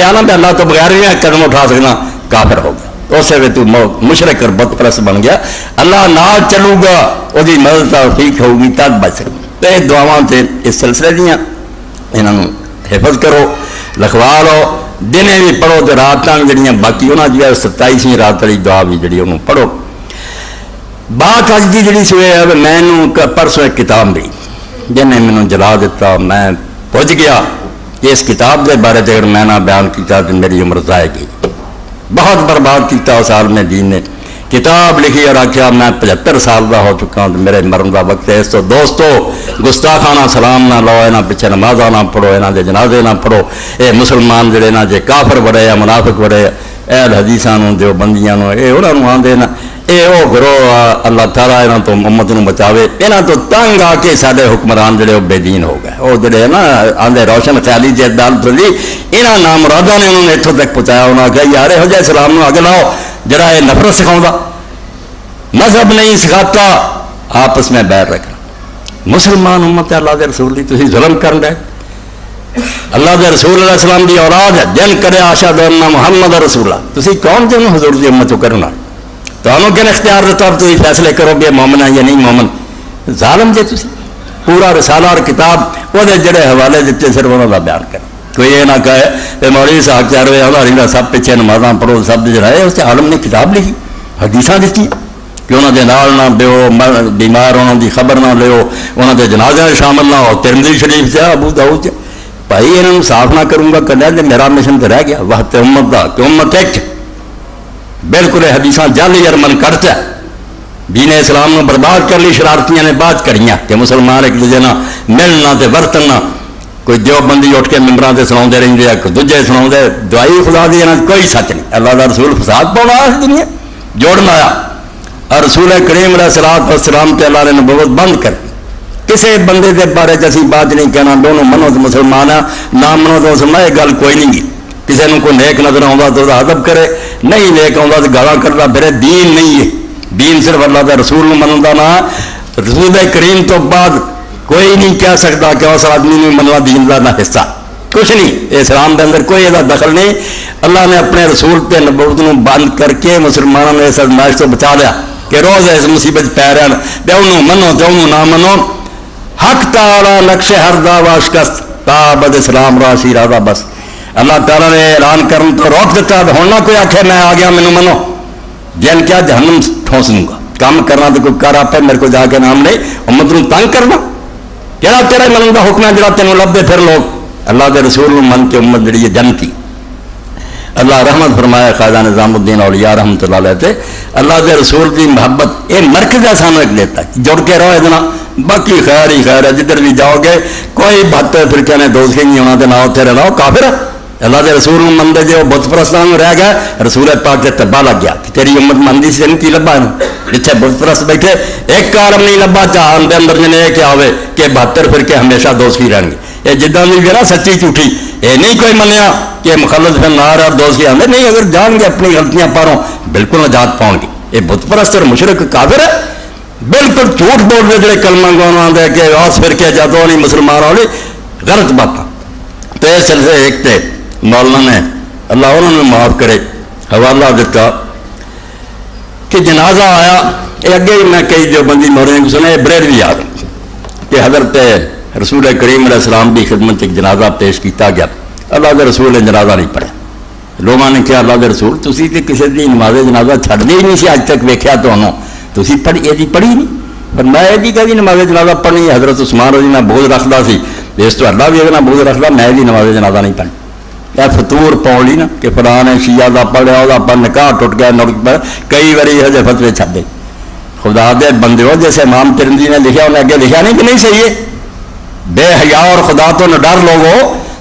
کہا نا میں اللہ تو بغیر بھی قدم اٹھا سکنا، کافر ہو گیا، اسے بھی تو مشرک اور بت پرست بن گیا. اللہ نال چلو گا، وہی مدد ٹھیک ہوگی تب بچ سکوں. تو یہ دعاواں تے اس سلسلے دیاں انہوں حفظ کرو، لکھوا لو، دنے بھی پڑھو تو راتاں بھی جڑیاں باقی انہاں جو 27ویں رات والی دعا بھی جڑی انہوں پڑھو. بات اج دی جڑی سوے ہے میں پرسوں ایک کتاب ملی جنہیں مینوں جلا دیتا، میں پہنچ گیا کہ اس کتاب کے بارے اگر میں نہ بیان کیا تو میری عمر ضائع گئی. بہت برباد کیا اس عالم دین نے. کتاب لکھی اور آخیا میں 75 سال کا ہو چکا ہوں، میرے مرن کا وقت ہے. اس تو دوستو گستاخانہ سلام نہ لو، یہاں پیچھے نمازاں نہ پڑھو، یہاں دے جنازے نہ پڑھو. یہ مسلمان جڑے نا جے کافر بڑے یا منافق بڑے اہل حدیثاں دیو بندیاں یہ انہوں آدھے نا یہ وہ گروہ اللہ تعالیٰ یہاں تو امت نو بچاوے. یہاں تو تنگ آ کے سارے حکمران جڑے وہ بے دین ہو گئے. وہ جڑے نا آدھے روشن خیالی جی عدالت ہوئی یہاں نام مرادوں نے انہوں نے اتوں تک پہنچایا. انہوں نے کہا یار یہو جہ اسلام نو اگ لاؤ جڑا یہ نفرت سکھاؤں، مذہب نہیں سکھاتا، آپس میں بیر رکھنا. مسلمان امت اللہ کے رسول دی تسی ظلم کرن دے. اللہ کے رسول علیہ السلام دی اولاد ہے، جن کرے اشہد ان محمد رسول اللہ. تسی کون جے حضور دی امت کرنا؟ تمہیں کن اختیار دیتا اب تھی فیصلے کرو بھی مومن ہے یا نہیں مومن؟ ظالم جے تسی. پورا رسالہ اور کتاب وہ جڑے حوالے دیتے صرف انہوں کا بیان کر. کوئی یہ نہ کہے کہ مولوی صاحب کہہ رہے ہماری سب پیچھے نمازاں پڑھو سب جڑا ہے اس عالم نے کتاب لکھی، حدیثاں دیتی کہ انہوں دے نال نہ بیو، بیمار انہوں دی خبر نہ لیو، انہوں دے جنازے میں شامل نہ ہو. ترمذی شریف سے ابو داؤد سے بھائی انہوں صاف نہ کروں گا کہنا کہ میرا مشن تو رہ گیا وقت امت دا کہ امت ایک بالکل حدیثاں جعلی ارمن کرتا دین اسلام نے برباد کر لی. شرارتیاں نے بات کریاں کہ مسلمان ایک دوسرے نہ ملنا تے ورتنا. کوئی دیوبندی اٹھ کے ممبراں تے سناؤندے رہندے ہیں، کوئی دوجے سناؤندے. دعائی خدا دی انہاں کوئی سچ نہیں. اللہ دا رسول فساد پاؤنا آیا دنیا جوڑنا آیا. اور رسول کریم علیہ الصلوۃ والسلام تے اللہ نے نبوت بند کر. کسی بندے کے بارے اسی بات نہیں کہنا دونوں منو تو مسلمان ہے، نہ منو تو مسلمان. یہ گل کوئی نہیں. کسی نے کوئی نیک نظر آتا تو ادب کرے، نہیں نیک آتا تو گالاں کرتا پھرے. دین نہیں ہے. دین صرف اللہ کا رسول منن دا نا. رسول کریم تو بعد کوئی نہیں کہہ سکتا کہ اس آدمی نے مننا دین کا نہ حصہ کچھ نہیں. اسلام کے اندر کوئی یہ دخل نہیں. اللہ نے اپنے رسول پہ نبوت کو بند کر کے مسلمانوں نے اس ازمائش تو بچا لیا کہ روز اس مصیبت پی رہے ہیں. انہوں منو تو انہوں نہ منو. حق تعالی نقش ہر دعوا شکست تابد اسلام راشی راضا بس. اللہ تعالیٰ نے اعلان کرن تو روک دیتا. ہوں نہ کوئی آخر میں آ گیا مینو منو، جن کیا جہنم ٹھونس دوں گا. کام کرنا تو کوئی کر آپ میرے کو جا کے نام نہیں. امت نو تنگ کرنا کہڑا تیرا منن کا حکم ہے جڑا تینوں لبدے پھر لوگ. اللہ کے رسول من کے امت جڑی ہے جنتی. اللہ رحمت فرمایا خواجہ نظام الدین اولیاء رحمۃ اللہ علیہ تے. اللہ کے رسول کی محبت یہ مرکز ہے سانو ایک دیتا ہے. جڑ کے رہو اتنا باقی خیر ہی خیر ہے. جدھر بھی جاؤ گے کوئی بہتر فرقے نے دوست نہیں ہونا تو نہ اتنے رہنا وہ کافر ہے. اللہ کے رسول مندے جو بت پرستان رہ گیا رسول پاک سے تباہ لگ گیا کہ تیری امت مندی سے کی لبا ہے. جتنے بت پرست بیٹھے ایک کارم نہیں لبا جہان کے اندر جن یہ کیا ہوئے کہ 72 فرقے ہمیشہ دوستی رہن گے. یہ جدہ بھی گیا سچی جھوٹھی یہ نہیں کوئی منیا کہ مخلص پھر نہ رہا دوستی آدھے نہیں. اگر جان گے اپنی غلطیاں پاروں بالکل نجات پاؤ گے. یہ بت پرست اور مشرک کافر ہے. بالکل جھوٹ بول رہے جڑے کلمہ گون آدھے کہ آس پھر کے جاتوں نہیں مسلمان والی غلط باتاں. تو اس سلسلے ایک تے مولانا نے اللہ انہوں نے معاف کرے حوالہ دیتا کہ جنازہ آیا. یہ اگے ہی میں کئی جو بندی مورے سنے بریڈ بھی یاد کہ حضرت رسول کریم علیہ السلام کی خدمت ایک جنازہ پیش کیتا گیا. اللہ کے رسول نے جنازہ نہیں پڑھا. لوگوں نے کہا اللہ کے رسول تسی تے کسی کی نماز جنازہ چھڈ نہیں سی اج تک ویکھیا تمہوں تسی پڑھی یہ پڑھی نہیں. پر میں یہ کہا نماز جنازہ پڑھنی. حضرت عثمان رضی میں بوجھ رکھتا سی اس تو اللہ بھی اگر بوجھ رکھتا میں بھی نماز جنازہ نہیں پڑھنی. فتور پاؤ لی نا کہ فلاں نے شیعہ کا پڑھیا وہ پر نکاح ٹوٹ گیا کئی باری یہ فتوے چھپے. خدا دے بندے ہو جیسے امام ترمذی نے لکھا انہیں اگے لکھا نہیں کہ نہیں صحیح ہے. بے حیا اور خدا تو نہ ڈر لوگو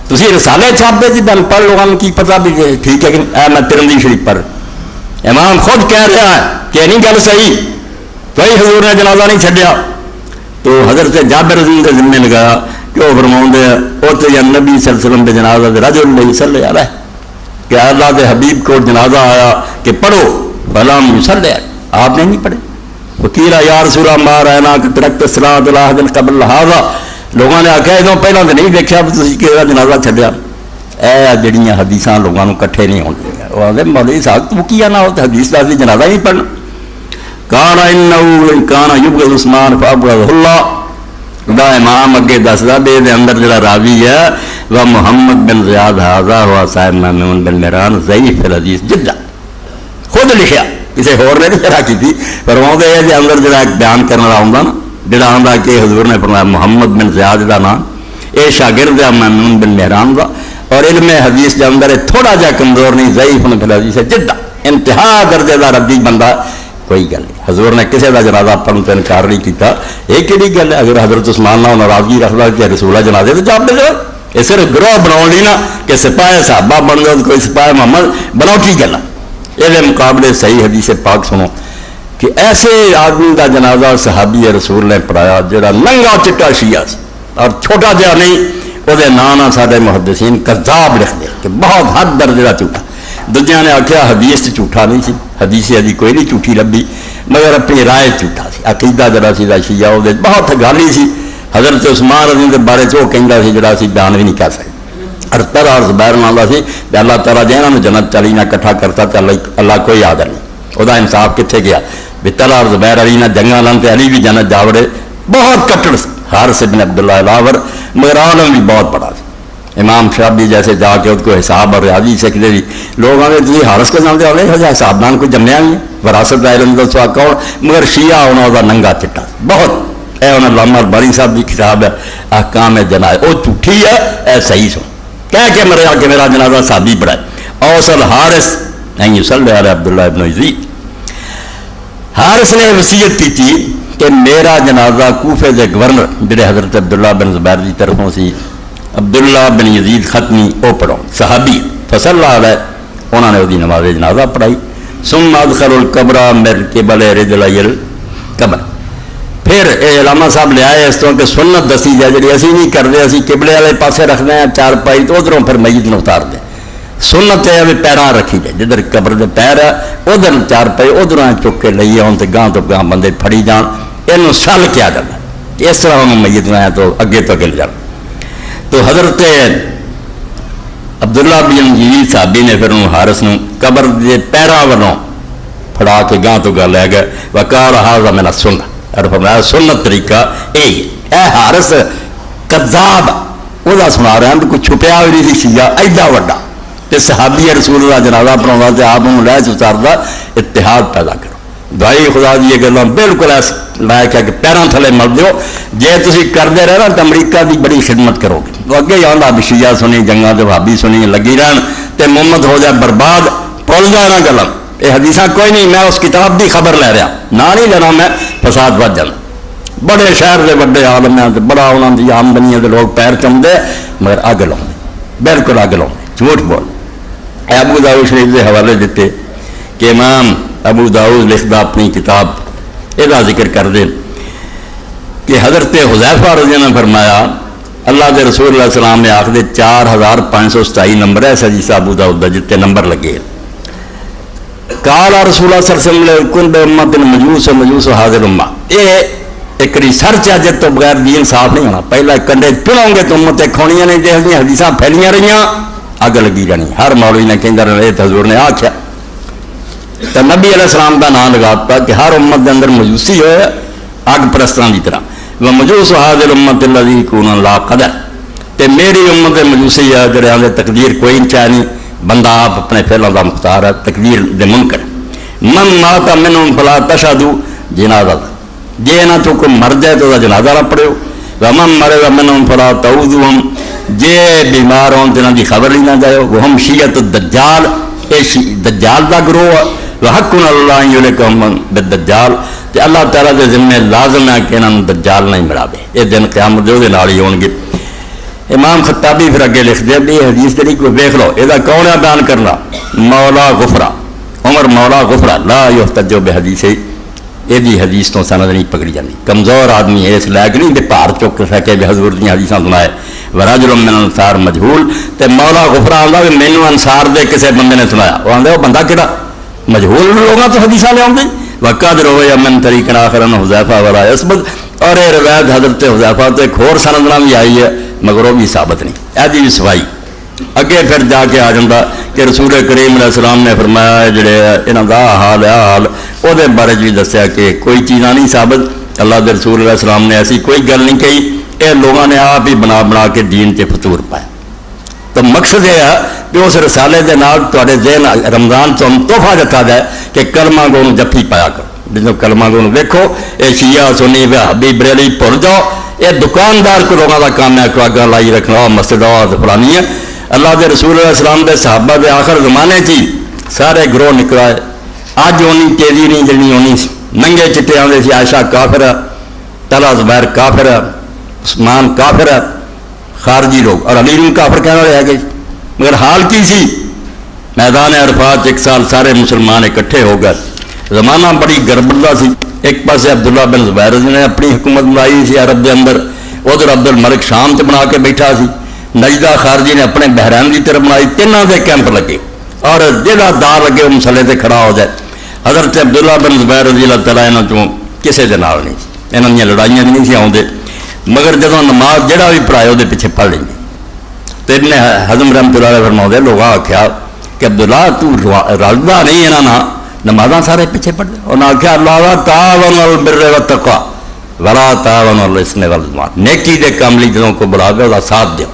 تسی رسالے چھاپ دے جی دن پڑھ لوگوں کی پتہ بھی ٹھیک ہے کہ میں ترمذی شریف پڑھ. امام خود کہہ رہا ہے کہ نہیں گل صحیح کوئی حضور نے جنازہ نہیں چھڈیا. تو حضرت جابر رضی کے ذمے لگایا کہ وہ فرماؤں دے وہ تو یا نبی صلی اللہ علیہ وسلم کے جنازہ دے رجل نہیں صلی علیہ کہ اللہ کے حبیب کو جنازہ آیا کہ پڑھو فلم یصلی آپ نے نہیں پڑھے. وکیلا یا رسول اللہ ما رأینا کہ ترکت الصلاۃ علی احد قبل ھذا. لوگوں نے آخیا ادوں پہلے تو نہیں دیکھا تھی کہ جنازہ چھڈیا. جڑیاں حدیثاں لوگوں کو کٹھے نہیں ہوندی وہ آدھے مولوی صاحب تو کی نہ ہو تو حدیث دا جنازہ نہیں پڑھنا کانا انہو کانا یبغض عثمان فابغضہ اللہ دا امام اگے دسدا بے دے اندر جڑا راوی ہے وہ محمد بن زیاد ھذا ہوا صاحب مامون بن مہران ضعیف الحدیث جدا خود لکھیا کسی ہور نے نہیں شرح کی تھی فرماؤں دے دے اندر جڑا ایک بیان کرنے والا ہوندا نا جڑا آندا کہ حضور نے فرمایا محمد بن زیاد دا نام اے شاگرد ہے مامون بن مہران دا اور علم حدیث کے اندر تھوڑا جا کمزور نہیں ضعیف فی الحدیث ہے جدا انتہا درجے دا ردی بندہ کوئی گل نہیں حضور نے کسی کا جنازہ پڑھنے تو انکار نہیں کیتا یہ کہڑی گل ہے اگر حضرت عثمان نہ ناراضگی رکھتا کہ رسولہ جنازے تو جواب دے دو یہ صرف گروہ بناؤ لی نا کہ سپاہی صحابہ بن جاؤ کوئی سپاہی محمد بناؤ کی گل ہے یہ مقابلے صحیح حدیث پاک سنو کہ ایسے آدمی کا جنازہ صحابی رسول نے پڑھایا جڑا ننگا چٹا شیعہ اور چھوٹا جہا نہیں وہ نام سارے محدثین کذاب لکھ دے کہ بہت حد درجے کا جھوٹا دوجیاں نے آخیا حدیث جھوٹا نہیں سی حدیث ابھی کوئی نہیں جھوٹی لبھی مگر اپنی رائے جھوٹا سی عقیدہ جڑا سی شیعہ وہ بہت گالی سی حضرت عثمان رضی کے بارے وہ کہہ سی جڑا سی بیان بھی نہیں کر سکتے اور طرح اور زبیر نالا سی کہ اللہ تعالیٰ جہاں نے جنت چلی نہ کٹھا کرتا تو اللہ کوئی آدر نہیں وہ انصاف کتنے گیا بھی طرح اور زبیر علی نہ جنگا لن تے علی بھی جنت جاوڑے بہت کٹڑ سی حارث بن عبداللہ علاور مگر عالم بھی بہت بڑا تھا امام شافعی جیسے جا کے اس کو حساب اور ریاضی سیکھتے بھی لوگ آگے تھی حارث کو جانتے والے ہو حساب دان کو جمیا نہیں ہے وراثت کا علم دسوا کون مگر شیعہ انہوں کا ننگا چٹا بہت اے انہوں علامہ الباری صاحب کی کتاب ہے احکام جنازہ وہ جھوٹھی ہے اے صحیح سو کہہ کے مرے کہ میرا جنازہ صحابی پڑھائے اوصل حارث نہیں یصلی علی عبداللہ ابن یزید حارث نے وصیت کی تھی کہ میرا جنازہ کوفے کے گورنر جڑے حضرت عبداللہ بن زبیر کی طرفوں سی عبداللہ بن یزید ختمی وہ پڑھو صحابی فصلی علیہ انہوں نے وہی نماز جنازہ پڑھائی ثم ادخل القبر من قبل رجلی القبر پھر علامہ صاحب لے آئے اس طرح کہ سنت دسی جائے جی اسی نہیں کرتے اسی قبلے والے پاسے رکھتے ہیں چار پائی تو ادھروں پھر میت نو اتار دیں سنت ہے بھی پیراں رکھی جائے جدھر قبر دے پیر ہے ادھر چار پائی ادھروں چک کے لئیے ہوں تو گاں بندے پھڑی جان یہ سل کیا جاتا ہے اس طرح انہوں میت نہ تو اگے تو گل جان تو حضرت عبداللہ بن یزید صحابی نے پھر انہوں حارث نو قبر دے پیراں والوں پھڑا کے گاں تو گل لے گئے وقال ھذا من السنہ اور فرمایا سنت طریقہ اے حارث کذاب وہ سنا رہے ہیں کوئی چھپیا ہوئی نہیں سی شیعہ ایڈا وڈا کہ صحابی رسول اللہ جنازہ پڑھاؤں تو آپ لے اتارتا اتحاد پیدا کرو دعائی خدا دی یہ گلوں بالکل ایس لائق ہے کہ پیراں تھلے مل دیو جے تسی کرتے رہنا تو امریکہ دی بڑی خدمت کرو گے وہ اگے آندا بھی شیعہ سنی جنگاں تے وہابی سنی لگی رہن تے محمد ہو جائے برباد بھول جائے نہ گلوں یہ حدیثاں کوئی نہیں میں اس کتاب دی خبر لے رہا نہ نہیں لینا میں فساد ود جانا بڑے شہر دے بڑے عالم ہیں بڑا انہوں دی آمدنی دے لوگ پیر چمدے مگر اگ لاؤں بالکل اگ لاؤں جھوٹ بول ابو داؤد شریف کے حوالے دیتے کہ امام ابو داؤد لکھدا اپنی کتاب یہ ذکر کر دے کہ حضرت حذیفہ رضی اللہ عنہ فرمایا اللہ کے رسول اللہ علیہ السلام نے آخر 4527 نمبر ہے حدیث ابو داؤد دا جتے نمبر لگے قال رسول اللہ صلی اللہ علیہ وسلم کن بے امت مجوس و مجوس و حاضر امہ یہ ایک ریسرچ ہے جت تو بغیر دین صاف نہیں ہونا پہلا کنڈے پڑھوں گے تو امتیں کھونیاں نہیں دیکھیں حدیثاں پھیلیاں رہیاں اگ لگی رہنی ہر مولوی نے کہہ رہے حضور نے آخیا تو نبی علیہ السلام کا نام لگاتا کہ ہر امت کے اندر مجوسی ہوئے اگ پرستان کی طرح وہ مجوس حاضر امت الذی کون لا قدر تے میری امت مجوسی ہے جڑے آدھے تقدیر کوئی نہیں بندہ آپ اپنے فعلوں کا مختار ہے تقدیر دے منکر من مات منہم فلا تشہدوا جنازہ جے نہ تو کوئی مر جائے تو جنازہ نہ پڑھو ومن مرض منہم فلا تعودھم جے بیمار ہوں جنہاں دی خبر ہی نہ جائے وہ ہم شیعت الدجال دجال دا گروہ وحق اللہ یلکہم بالدجال کہ اللہ تعالیٰ کے ذمہ لازم ہے کہ انہوں دجال نہیں ملا دے یہ دن قیامت دے نال ہی ہون گے امام خطابی پھر اگے لکھ دے بھی حدیث تیری کو دیکھ لو یہ کون ہے بیان کرنا مولا غفرہ عمر مولا غفرہ لا یحتج بحدیث یہ دی حدیث تو سند نہیں پکڑی جاتی کمزور آدمی ہے اس لائق نہیں کہ پار چک سکے بھی حضور دی حدیثاں سنائے ورجل من انصار مجہول تے مولا غفرہ آندا کہ مینوں انصار دے کسے بندے نے سنایا وہ آندا وہ بندہ کیڑا مجہول لوگاں تو حدیثاں لے آندے وقد روی من طریق آخر ان حذیفہ ولا یثبت اور یہ روایت حضرت حذیفہ تو ایک اور سند نام بھی آئی ہے مگر وہ بھی ثابت نہیں ایدی بھی صفائی اگے پھر جا کے آ جاتا کہ رسول کریم علیہ السلام نے فرمایا جڑے یہاں کا حال ہے حال وہ بارے بھی دسیا کہ کوئی چیز نہیں ثابت، اللہ کے رسول علیہ السلام نے ایسی کوئی گل نہیں کہی، یہ لوگوں نے آپ ہی بنا بنا کے دین سے فطور پایا۔ تو مقصد یہ ہے کہ اس رسالے کے نال تے ذہن رمضان تو تحفہ دتا جائے کہ کلمہ گو جفی پایا کرو، جب کلمہ گو دیکھو یہ شیعہ سنی وہابی بریلوی بھول جاؤ، یہ دکاندار کو لوگوں کا کام ہے کہ اگاں لائی رکھنا مسجد فلانی ہے۔ اللہ کے رسول علیہ السلام کے صحابہ کے آخر زمانے چی سارے گروہ نکلا ہے، اج اونی تیزی نہیں جنی ہونی ننگے چٹے آتے سی، عائشہ کافر ہے، طلحہ زبیر کافر ہے، عثمان کافر ہے، خارجی لوگ، اور علی نو کافر کہنے والے ہے گئے، مگر حال کی سی میدان عرفات ایک سال سارے مسلمان اکٹھے ہو گئے، زمانہ بڑی گڑبڑا سی، ایک پاسے عبداللہ بن زبیر جی نے اپنی حکومت بنائی سی عرب کے اندر، ادھر عبد الملک شام سے بنا کے بیٹھا سی، نجدہ خارجی نے اپنے بحرین کی طرف بنائی، تینوں کے کیمپ لگے اور جہاں دار لگے وہ مسلے سے کھڑا ہو جائے۔ حضرت عبداللہ بن زبیر رضی اللہ تعالیٰ یہاں چوں کسی کے نال نہیں، یہاں دیا لڑائیاں نہیں سی آتے، مگر جب نماز جہاں بھی پڑھائے وہ پیچھے پڑھ لیں گے۔ تو ابن حزم رحمۃ اللہ علیہ فرماؤ لوگ آخیا کہ عبداللہ تو رلدا نہیں یہاں نمازاں سارے پیچھے پڑھ دے، انہیں آخیا اللہ تعاون البر والتقوی ولا تعاون الاسم والعدوان، نیکی دے کام لی جدوں کو بلا کے وہ ساتھ دیو۔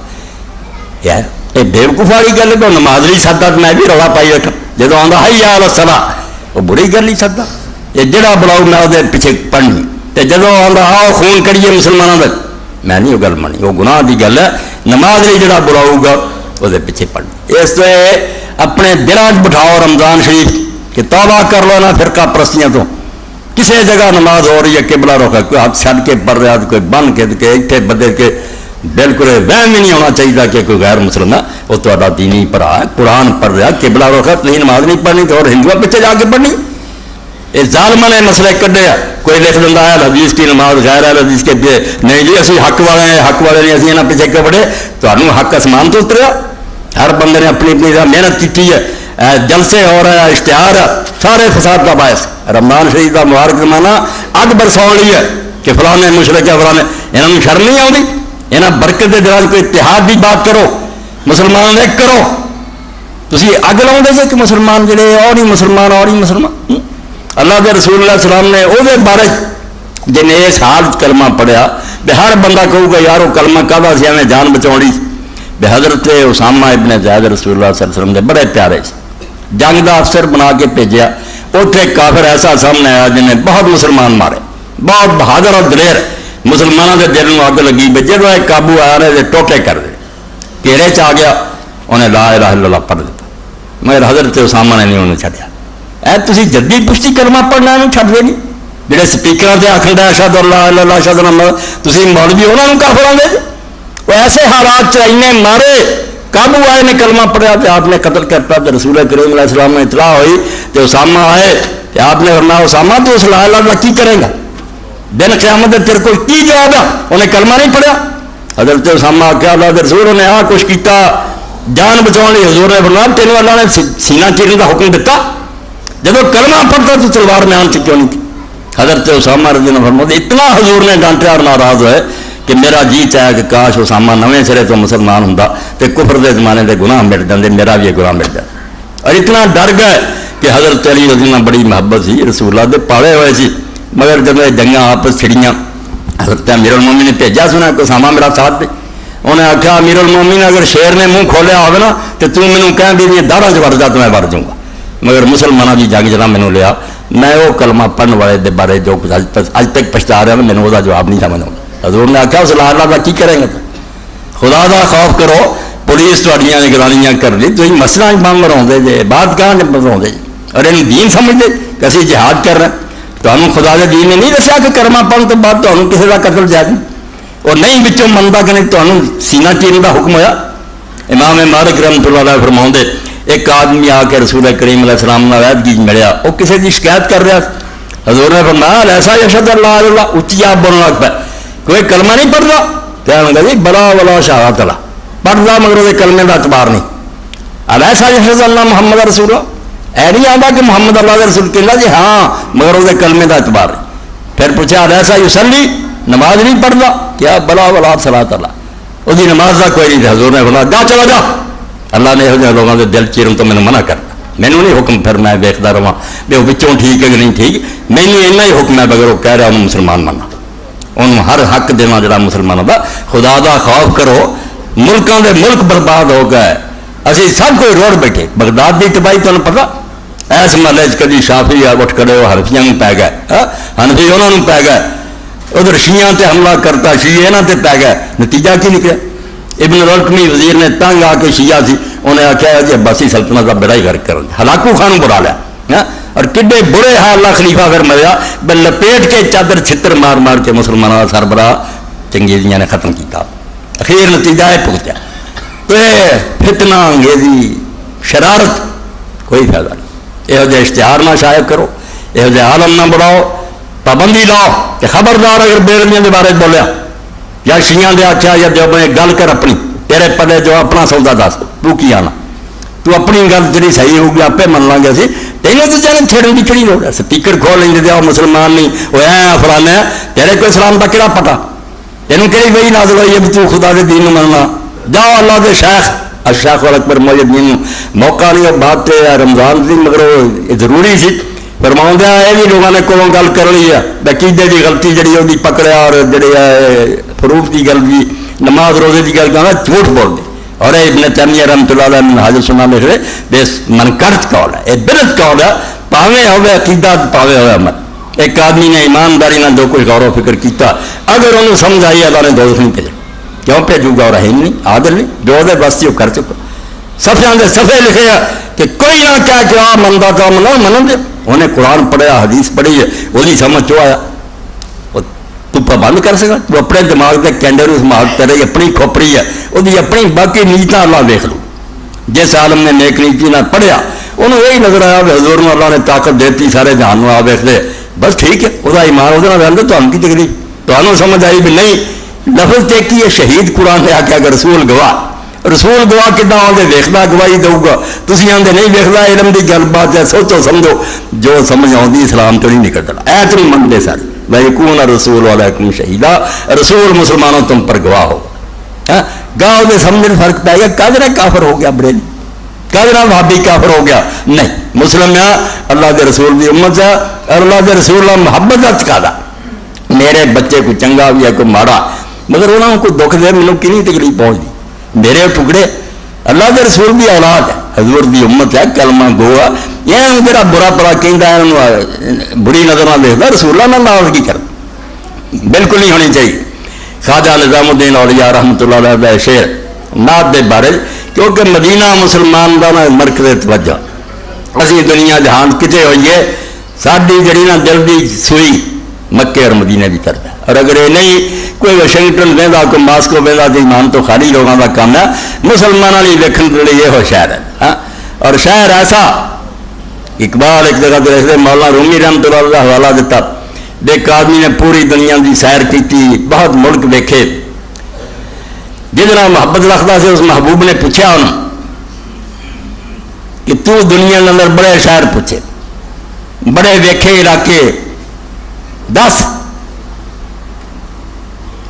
یہ بےوقوف والی گل ہے، نماز نہیں سدتا تو میں بھی رولا پائی رکھا، جب آتا حی علی الصلاۃ وہ بری گل نہیں سدتا، یہ جڑا بلاؤ میں وہ پیچھے پڑھنی، تو جب آتا آؤ خون کریے مسلمانوں کا میں نہیں وہ گل منی، وہ گناہ کی گل ہے، نماز نہیں جڑا بلاؤ گا وہ پیچھے پڑھنی۔ اس سے اپنے دلان بٹھاؤ رمضان شریف کہ توبہ کر لو نا فرقہ پرستیاں تو، کسی جگہ نماز ہو رہی ہے قبلہ روکا، کوئی ہاتھ چھڈ کے پڑھ رہا، کوئی بن کے اتنے بدے کے، بالکل وہم ہی نہیں ہونا چاہیے کہ کوئی غیر مسلم ہے وہ تا دینی پڑھا ہے، قرآن پڑھ رہا قبلہ روکا، نہیں نماز نہیں پڑھنی تو اور ہندو پیچھے جا کے پڑھنی۔ یہ ظالمہ نے مسئلے کڈے، کوئی لکھ دینا ہے حدیث کی نماز غیر ہے حدیث کے نہیں جی اسی حق والے ہیں، حق والے نہیں اسی یہاں پیچھے کے پڑھے، تو حق آسمان تو اتریا، ہر بندے نے اپنی اپنی محنت کی ہے، جلسے ہو رہے ہیں، اشتہار ہے، سارے فساد کا باعث۔ رمضان شریف کا مبارک زمانہ اگ برساؤ لی ہے کہ فلانے مشرک ہے فلانے، یہاں شرم نہیں آتی، یہاں برکت کے دراز کوئی اتحاد کی بات کرو، مسلمان ایک کرو، تھی اگ لاؤ جی کہ مسلمان جڑے اور ہی مسلمان اور ہی مسلمان۔ اللہ کے رسول اللہ السلام نے وہ بارے جن اس حال کلمہ پڑھیا بے ہر بندہ کہو گا یار وہ کلمہ کہدا سی ہمیں جان بچاؤنی، بے حضرت اسامہ ابن زید رسول اللہ صلی اللہ علیہ وسلم کے بڑے پیارے سے جنگ دا افسر بنا کے بھیجیا، اتنے کافر ایسا سامنے آیا جن نے بہت مسلمان مارے، بہت بہادر اور دلیر، مسلمانوں کے دل میں اگ لگی، جب ایک قابو آیا رہے ٹوٹے کر دے، گھیرے چ آ گیا، انہیں لا الہ الا اللہ پڑھ دیتا، مگر حضرت اسامہ نے نہیں انہوں چھڈیا۔ اے تسی جدی پشتی کلمہ پڑھنا انہوں چھڈ دے نہیں، جہے سپیکر سے آخر اشہد اللہ الا اللہ اشہد اللہ محمد، تسی مولوی انہوں نے کافر آدھے جی، وہ ایسے حالات چاہیے مارے، قابو آئے نے کلمہ پڑھیا تو آپ نے قتل کرتا، تو رسول کریم علیہ السلام نے اطلاع ہوئی تو اسامہ آئے تو آپ نے فرمایا اسامہ تو اس لا الہ الا اللہ کی کرے گا، دن قیامت تیرے کو کی جواب ہے، انہیں کلمہ نہیں پڑھیا۔ حضرت اسامہ کیا اللہ کے رسول نے آ کچھ کیتا جان بچاؤ لی، حضور نے فرمایا تینوں اللہ نے سینہ چیرنے کا حکم دیتا، جب کلمہ پڑھتا تو تلوار میں آن سے کیوں نہیں تھی۔ حضرت اسامہ رضی اللہ عنہ اتنا حضور نے ڈانٹیا اور ناراض ہوئے کہ میرا جی چاہے کہ کاش اسامہ نویں سرے تو مسلمان ہوں تو کفر دے زمانے دے گناہ مٹ جاندے، میرا بھی یہ گناہ مٹ جائے، اور اتنا ڈر گئے کہ حضرت علی رضی اللہ بڑی محبت سی رسول اللہ دے پالے ہوئے سی، مگر جب جنگاں آپس چھڑیاں حضرت امیر المومنین نے بھیجا سنا کہ اسامہ میرا ساتھ دے، انہیں آخیا امیر المومنین اگر شیر نے منہ کھولیا ہوگا نا تو مینوں کہہ بھی داڑھاں چ وڑ جا تو میں وڑ جاؤں گا، مگر مسلمانوں کی جنگ جنا مینوں لیا، میں وہ کلمہ پڑھن والے دے بارے جو کچھ اج تک پچھتا رہا میں وہ جواب نہیں سمجھ آتا۔ حضور نے آخیا اس لا اللہ کا کی کریں گے، خدا دا خوف کرو، پولیس تھوڑیاں نگرانیاں کر لی، تھی مسئلہ بم بنا جے بات کہاں بنا جے، اور یہ دین سمجھتے کہ اسی جہاد کر رہے ہیں، تو خدا کے دین نے نہیں دسیا کہ کلمہ پڑھن تو بعد تمہیں کسی کا قتل جائز نہیں، اور نہیں بچوں منتا کہ نہیں تمہیں سینہ چیرنے کا حکم ہوا۔ امام مالک رحمۃ اللہ علیہ فرماؤں دے ایک آدمی آ کے رسول کریم علیہ السلام علیحدگی ملیا، وہ کسی کی شکایت کر رہا، حضور نے فرمایا ایسا یشہد اللہ اللہ، اچھی آپ بولنے لگ پہ، کوئی کلمہ نہیں پڑھتا، کہنے لگا جی بلا ولا شہادت اللہ پڑھتا مگر وہ کلمے کا اعتبار نہیں، ایسا یشہد اللہ محمد رسول اللہ، اے نہیں آتا کہ محمد اللہ کے رسول کہنا جی ہاں مگر وہ کلمے کا اعتبار نہیں۔ پھر پوچھا ایسا یصلی نماز نہیں پڑھتا، کیا بلا ولا صلاۃ اللہ، وہ نماز کا کوئی نہیں تھا، حضور نے فرمایا جا چلا جا اللہ نے یہ لوگوں کے دل چیرن تو مینوں منع کرتا. مینوں نہیں حکم پھر میں دیکھتا رہا بھی وہ بچوں ٹھیک ہے کہ نہیں ٹھیک. مینوں اینا ہی حکم ہے اگر وہ کہہ رہا انہوں مسلمان مننا, انہوں ہر حق دینا جڑا مسلمانوں کا. خدا دا خوف کرو, ملکوں دے ملک برباد ہو گئے, اسی سب کوئی روڑ بیٹھے. بغداد کی تباہی تمہیں پتا ایس محلے کدی شافی اٹھ کھڑے وہ حنفیاں پی گئے, حنفی انہوں پی گئے, ادھر شیعہ تے حملہ کرتا, شیعہ یہاں تے پی گئے. نتیجہ کی نکلا؟ ابن الرقمی وزیر نے تنگ آ کے شیعہ سی انہیں آخیا جی عباسی سلطنت کا بڑا ہی غرق کر ہلاکو خان بڑا لیا. اور کڈے برے حال اللہ خلیفہ پھر مریا لپیٹ کے چادر چھتر مار مار کے مسلمانوں کا سربراہ چنگیزیاں نے ختم کیا. اخیر نتیجہ ہے پہنچا. تو یہ فتنہ انگیزی شرارت کوئی فائدہ نہیں. یہو جہ اشتہار نہ شائع کرو, یہو جہ عالم نہ بڑھاؤ, پابندی لاؤ کہ خبردار اگر بیرمیاں کے بارے بولیا یا شیعہ دے آخیا یا جو اپنے گل کر اپنی تیرے پلے جو اپنا سودا دس تو کی آنا, تو اپنی گل جی صحیح ہوگی آپ من لیں گے اسی. تینوں تو جانے چھیڑن کی کہڑی لوڑ ہے؟ سپیکر کھول لیں گے مسلمان نہیں وہ ہے فلانا ہے, تیرے کو اسلام کا کہڑا پتا, تینوں کہڑی وہی نازل ہوئی ہے تو خدا کے دین مننا. جاؤ اللہ کے شیخ الشیخ اکبر محدثین موقع نہیں اور بات رمضان سی مگر وہ ضروری سی فرماؤں دیا. یہ بھی لوگوں نے کولوں گل کر لی ہے عقیدے کی غلطی جڑی وہ پکڑیا اور جڑی فروغ کی گل بھی نماز روزے کی گل کرنا جھوٹ بول دے. اور ابن تیمیہ رحمۃ اللہ علیہ نے حاضر سنا لکھ رہے بے منکرت قول ہے, یہ بدعت قول ہے, پاویں ہوئے عقیدہ پاویں ہوئے عمل. ایک آدمی نے ایمانداری نہ جو کوئی غور و فکر کیتا اگر انہوں سمجھ آئی اللہ نے دوزخ نہیں بھیجا. کیوں بھیجو گا؟ اور رحیم نہیں عادل نہیں, جو دے بس وہ کر چکا. صفحے دے صفحے لکھے کہ کوئی نہ کیا کہ آ منتا کام نہ منن دے. انہیں قرآن پڑھیا حدیث پڑھی ہے وہی سمجھ چو آیا. تو پابند کر سکا؟ تو اپنے دماغ کے کینڈے کو سماغ کرے, اپنی کھوپڑی ہے وہ اپنی باقی نیتاں اللہ دیکھ لو. جس عالم نے نیک نیتی نہ پڑھیا انہوں یہی نظر آیا کہ حضور نے اللہ نے طاقت دیتی سارے جہان میں آ ویستے بس ٹھیک ہے وہ ایمان وہ رہتے تو ہم کی تکلیف. تو سمجھ آئی بھی نہیں لفظ دیکھی ہے شہید قرآن نے آخیا کہ رسول گواہ, رسول گواہ کتنا آتے ویختا گواہی دوں گا, تھی آتے نہیں ویختا. علم کی گل بات ہے, سوچو سمجھو جو سمجھ آتی اسلام تو نہیں نکلتا. ایت نہیں منگتے سر بھائی کون رسول والا کون شہیدہ, رسول مسلمانوں تم پر گواہ ہو. گاہ کے سمجھ میں فرق پی گیا. کدرا کافر ہو گیا بڑے کدرا بھابی کافر ہو گیا نہیں. مسلم ہے اللہ کے رسول کی امت ہے اور اللہ کے رسول محبت کا چکا. میرے بچے کو چنگا بھی ہے کوئی ماڑا مگر انہوں کو دکھ دے مینوں کی تکلیف پہنچتی. میرے ٹکڑے اللہ کے رسول کی اولاد ہے, حضور کی امت ہے, کلمہ گو ہے. یہ جا برا پڑا کہ بری نظر نہ دیکھتا رسول اللہ ناراضگی کر بالکل نہیں ہونی چاہیے. خواجہ نظام الدین اولیاء رحمۃ اللہ علیہ شعر نعت دے بارے کیونکہ مدینہ مسلمان کا نا مرکز توجہ. اسی دنیا جہان کتنے ہوئیے ساری جڑی نا دل کی سوئی مکے اور مدینے کی طرف ہے. اور اگر یہ نہیں کوئی واشنگٹن وہدا کوئی ماسکو وہدا تو ایمان تو خالی لوگوں کا کام ہے. مسلمانوں کی ویکن کے لیے یہ شہر ہے. اور شہر ایسا اقبال ایک جگہ پہ رکھتے مولانا رومی رحمۃ اللہ کا حوالہ دیتا ایک آدمی نے پوری دنیا کی سیر کی بہت ملک دیکھے جہاں محبت رکھتا سے اس محبوب نے پوچھا انہوں کہ تو دنیا کے اندر بڑے شہر پوچھے بڑے ویکھے علاقے دس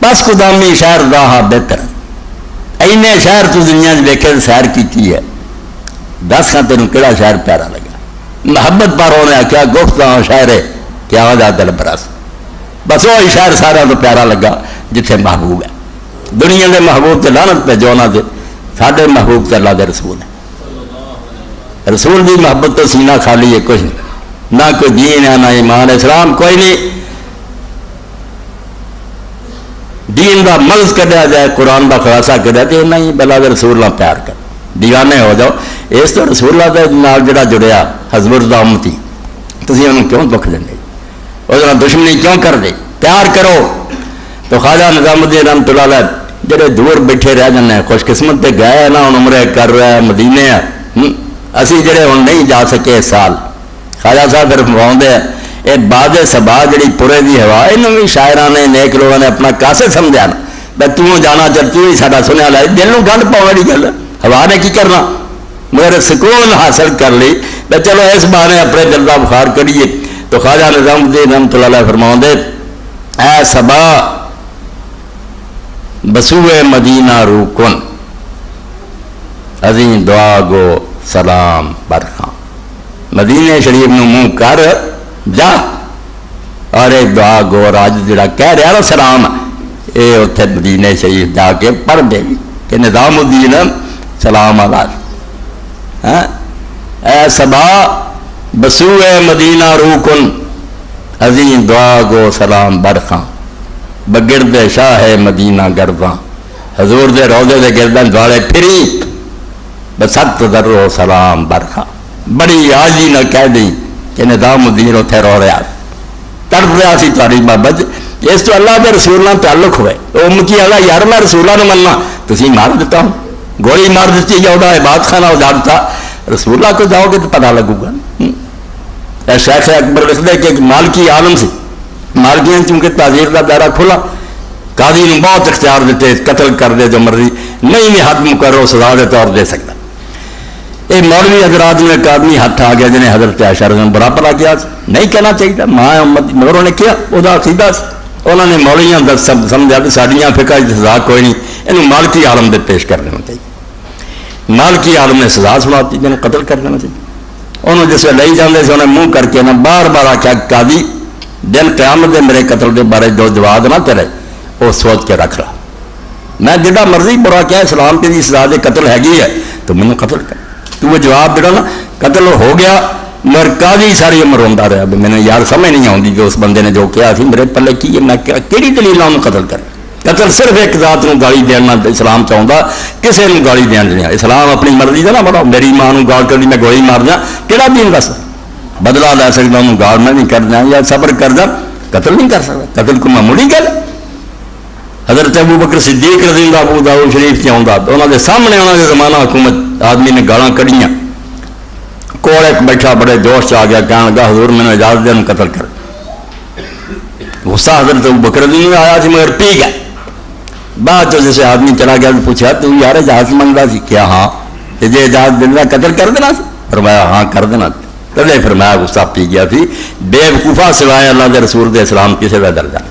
بس قدامی شہر راہ بہتر اینے شہر تو دنیا ویکھے سیر کی ہے دس کا تینوں کہڑا شہر پیارا لگا. محبت پر انہیں آخیا گفت شہر ہے کیا وجہ دل براس بس وہی شہر سارا تو پیارا لگا جتنے محبوب ہے. دنیا کے محبوب سے لعنت پہ جو نہ دے سارے محبوب سے اللہ کے رسول ہے. رسول کی محبت تو سینہ خالی ہے کچھ نہیں, نہ کوئی دین ہے نہ ایمان اسلام کوئی نہیں. دین کا مغز کھیا جائے قرآن کا خلاصہ کھیا جائے نہیں بلا کے رسول اللہ پیار کر دیوانے ہو جاؤ. اس تو رسول اللہ کے نال جڑا جڑیا حضور دا امتی تھی انہوں کیوں دکھ دیں وہ دشمنی کیوں کر دے پیار کرو. تو خواجہ نظام الدین رحمۃ اللہ علیہ جڑے دور بیٹھے رہ جانے خوش قسمت تے گئے نا ہوں عمرے کر رہے ہیں مدینے ہیں اسی جڑے ہوں نہیں جا سکے اس سال خواجہ صاحب پھر فرماؤندے ہیں یہ باد صبا جڑی پورے دی ہوا انہوں بھی شاعران نے نیک لوگوں نے اپنا کاسے سمجھا نا بھائی توں جانا چل تو ہی ساڈا سنیا لائے دل نو گنڈ پاؤ والی گل ہوا نے کی کرنا مگر سکون حاصل کر لی بھائی چلو اس بارے اپنے دل کا بخار کریے. تو خواجہ نظام الدین رحمۃ اللہ علیہ فرماؤندے اے صبا بسوئے مدینہ روکن ازیں دعا گو سلام برخاں مدینے شریف نو منہ کر جا اور دعا گو راج جڑا کہہ رہا نا سلام اے اتنے مدینے شریف جا کے پڑھ دے کہ نظام الدین سلام علیہ اے صبا بسو اے مدینہ روکن ازیں دعا گو سلام برخاں بگرد شاہ مدینہ گرداں حضور دے روضے دے گردن دوالے پھری بسط ذرو سلام برخاں بڑی آجی نہ کہہ دیں کہ نظام الدین اتنے رو رہا تڑپ رہا سی تاری بابت اس تو اللہ کے رسولوں تعلق ہوئے وہ مکی اللہ یار میں رسولوں نے مننا تھی مار دیتا ہوں گولی مار دیتی یا وہ عبادت خانہ اجاڑ دیتا رسولہ کو جاؤ گے تو پتہ لگو گا شیخ اکبر لکھ دے کہ مالکی عالم سی مالکیاں چونکہ تعزیر کا دائرہ کھلا قاضی نے بہت اختیار دیتے قتل کر دے جو مرضی نہیں بھی حد مقرر سزا دے طور دے سکتا یہ مولوی حضرات میں ایک آدمی ہاتھ آ گیا جنہیں حضرت عائشہ رضی اللہ عنہا برا پلا کیا نہیں کہنا چاہیے ماں امت مگر نے کیا وہ عقیدہ انہوں نے مولویاں سمجھا کہ ساڑیاں فقہ سزا کوئی نہیں انہوں مالکی عالم دے پیش کر دینا چاہیے مالکی عالم نے سزا سناتی جنہیں قتل کر دینا چاہیے انہوں جس وقت لے جاندے سے انہیں منہ کر کے بار بار آخیا قاضی دن قیامت دے میرے قتل دے بارے جو جواب نہ کرے وہ سوچ کے رکھ رہا میں جڑا مرضی برا کیا اسلام کے سزا دے قتل ہے تو میں نے قتل کر تو وہ جواب دینا نا قتل ہو گیا مگر قاضی ساری عمر روندا رہا میں نے یار سمجھ نہیں آتی کہ اس بندے نے جو کیا سی میرے پلے کی ہے میں کہڑی دلیل انہوں قتل کر قتل صرف ایک ذات نو گالی دینا اسلام چاہتا کسی نے گالی دین نہیں اسلام اپنی مرضی کا نہ بڑا میری ماں گال کر دی میں گولی مار دیا کہڑا دین دس بدلا لے سکتا انہوں گال میں نہیں کر دیا یا صبر کر دیا قتل نہیں کر سکتا قتل کو معمولی گل حضرت ابو بکر صدیق رضی اللہ ابو داؤد شریف سے آتا تو انہوں نے سامنے انہوں نے زمانہ حکومت آدمی نے گالاں کڑیاں کول ایک بیٹھا بڑے جوش آ گیا کہنے لگا حضور میں نے اجازت دے قتل کر غصہ حضرت ابو بکر رضی اللہ آیا سی مگر پی گیا بعد جو جیسے آدمی چلا گیا تو پوچھا تو یار اجازت منگتا سی کیا ہاں تجھے اجازت دینا قتل کر دینا سی فرمایا ہاں کر دینا تلے فرمایا غصہ پی گیا تھی بے وقوفہ سوائے اللہ دے رسول دے اسلام کسی کا درجہ